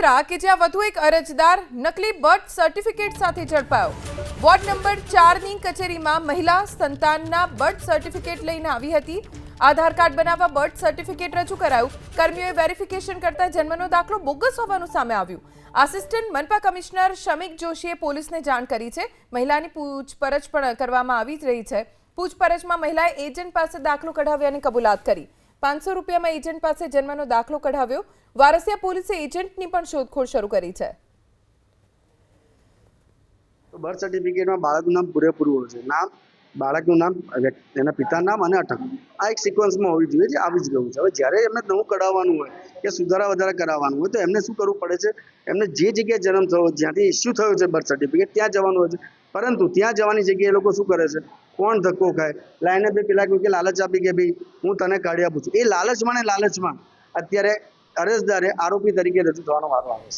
વડોદરા કે જ્યાં વધુ એક અરજદાર નકલી બર્થ સર્ટિફિકેટ સાથે ઝડપાયો। વોર્ડ નંબર 4ની કચેરીમાં મહિલા સંતાનના બર્થ સર્ટિફિકેટ લઈને આવી હતી। આધાર કાર્ડ બનાવવા બર્થ સર્ટિફિકેટ રજૂ કરાયું। કર્મીઓએ વેરિફિકેશન કરતા જન્મનો દાખલો બોગસ હોવાનું સામે આવ્યું। આસિસ્ટન્ટ મનપા કમિશનર શમિક જોશીએ પોલીસને જાણ કરી છે। મહિલાની પૂછપરછ પણ કરવામાં આવી રહી છે। પૂછપરછમાં મહિલાએ એજન્ટ પાસે દાખલો કઢાવ્યાની કબૂલાત કરી। 500 રૂપિયામાં એજન્ટ પાસે જન્મનો દાખલો કઢાવ્યો। વારસિયા પોલીસે એજન્ટની પણ શોધખોળ શરૂ કરી છે। બર્થ સર્ટિફિકેટમાં બાળકનું નામ પૂરેપૂરું હોય છે, નામ, બાળકનું નામ, એના પિતાનું નામ અને અટક, આ એક સિક્વન્સમાં હોવી જોઈએ, જે આવી જ ગયું છે। હવે જ્યારે એમને નવું કઢાવવાનું હોય કે સુધારા વધારા કરાવવાનું હોય તો એમને શું કરવું પડે છે? એમને જે જગ્યાએ જન્મ થયો, જ્યાંથી ઇસ્યુ થયો છે બર્થ સર્ટિફિકેટ, ત્યાં જવાનું હોય છે। પરંતુ ત્યાં જવાની જગ્યાએ એ લોકો શું કરે છે? કોણ ધક્કો ખાય, લાઈને બે પેલા કોઈ લાલચ આપી કે ભાઈ હું તને કાઢી આપું છું, એ લાલચમાં ને લાલચમાં અત્યારે અરજદારે આરોપી તરીકે રજૂ થવાનો વારો આવે છે।